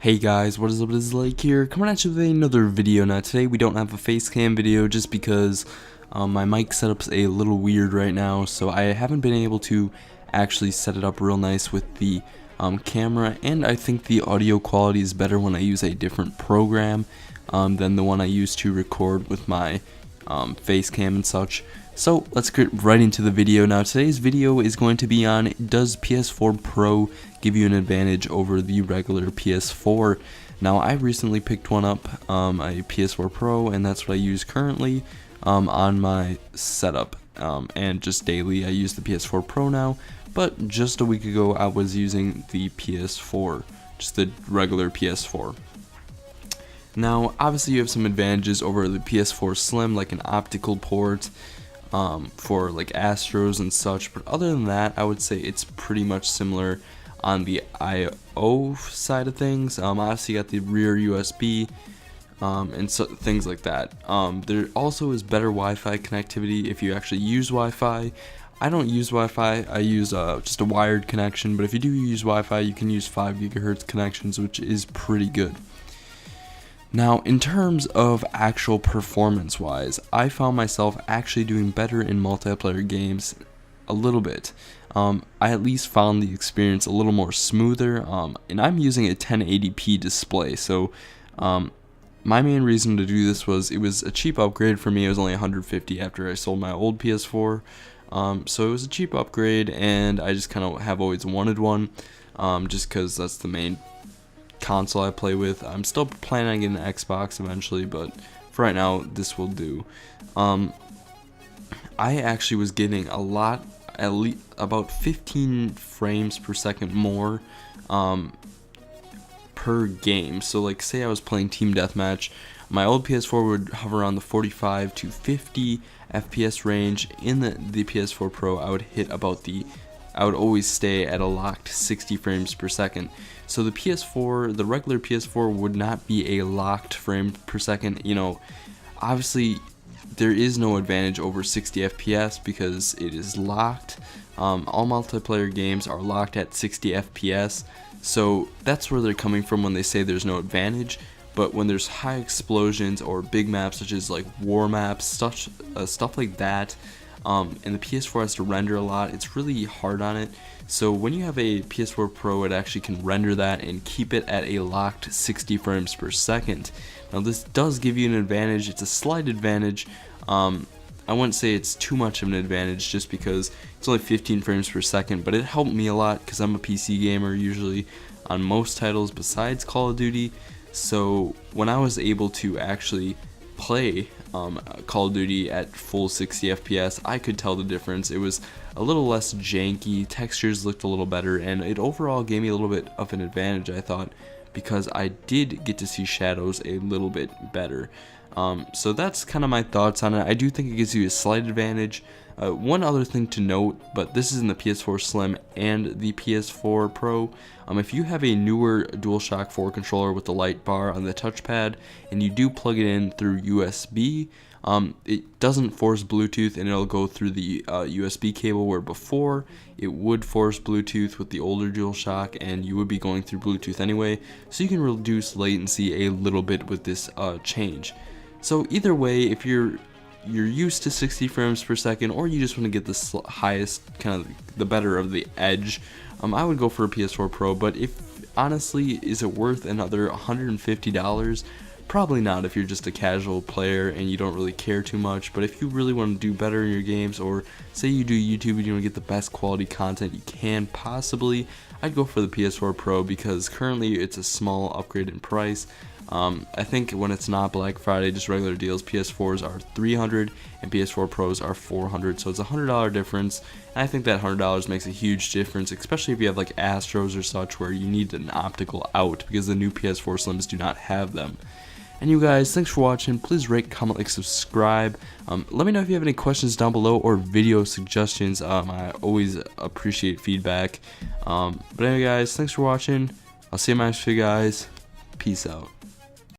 Hey guys, what is up? It is Lake here, coming at you with another video. Now today we don't have a face cam video just because my mic setup's a little weird right now, so I haven't been able to actually set it up real nice with the camera, and I think the audio quality is better when I use a different program than the one I use to record with my face cam and such. So let's get right into the video. Now today's video is going to be on, does PS4 Pro give you an advantage over the regular PS4? Now I recently picked one up, a PS4 Pro, and that's what I use currently on my setup, and just daily I use the PS4 Pro now, but just a week ago I was using the PS4, just the regular PS4. Now obviously you have some advantages over the PS4 Slim, like an optical port, for like Astros and such, but other than that I would say it's pretty much similar on the I/O side of things. Obviously you got the rear USB and so things like that. There also is better Wi-Fi connectivity if you actually use Wi-Fi. I don't use Wi-Fi, I use just a wired connection, but if you do use Wi-Fi you can use 5 GHz connections, which is pretty good. Now, in terms of actual performance-wise, I found myself actually doing better in multiplayer games a little bit. I at least found the experience a little more smoother, and I'm using a 1080p display, so my main reason to do this was it was a cheap upgrade for me. It was only $150 after I sold my old PS4, so it was a cheap upgrade, and I just kind of have always wanted one, just because that's the main console I play with. I'm still planning on getting an Xbox eventually, but for right now this will do. I actually was getting a lot, at least about 15 frames per second more per game. So like say I was playing Team Deathmatch, my old PS4 would hover around the 45 to 50 FPS range. In the PS4 Pro I would always stay at a locked 60 frames per second. So the PS4, the regular PS4 would not be a locked frame per second. You know, obviously there is no advantage over 60 FPS because it is locked. All multiplayer games are locked at 60 FPS. So that's where they're coming from when they say there's no advantage. But when there's high explosions or big maps such as like war maps, stuff like that, and the PS4 has to render a lot, it's really hard on it. So when you have a PS4 Pro, it actually can render that and keep it at a locked 60 frames per second. Now this does give you an advantage. It's a slight advantage. I wouldn't say it's too much of an advantage just because it's only 15 frames per second, but it helped me a lot because I'm a PC gamer usually on most titles besides Call of Duty. So when I was able to actually play Call of Duty at full 60 FPS, I could tell the difference. It was a little less janky, textures looked a little better, and it overall gave me a little bit of an advantage, I thought, because I did get to see shadows a little bit better. So that's kind of my thoughts on it. I do think it gives you a slight advantage. One other thing to note, but this is in the PS4 Slim and the PS4 Pro, if you have a newer DualShock 4 controller with the light bar on the touchpad and you do plug it in through USB, it doesn't force Bluetooth and it'll go through the USB cable, where before it would force Bluetooth with the older DualShock and you would be going through Bluetooth anyway, so you can reduce latency a little bit with this change. So either way, if you're used to 60 frames per second, or you just want to get the highest, kind of the better of the edge, I would go for a PS4 Pro. But if honestly, is it worth another $150? Probably not if you're just a casual player and you don't really care too much. But if you really want to do better in your games, or say you do YouTube and you want to get the best quality content you can possibly, I'd go for the PS4 Pro because currently it's a small upgrade in price. I think when it's not Black Friday, just regular deals, PS4s are $300 and PS4 Pros are $400, so it's a $100 difference, and I think that $100 makes a huge difference, especially if you have like Astros or such where you need an optical out, because the new PS4 Slims do not have them. And you guys, thanks for watching. Please rate, comment, like, subscribe. Let me know if you have any questions down below or video suggestions. I always appreciate feedback. But anyway guys, thanks for watching. I'll see you in my next video guys. Peace out.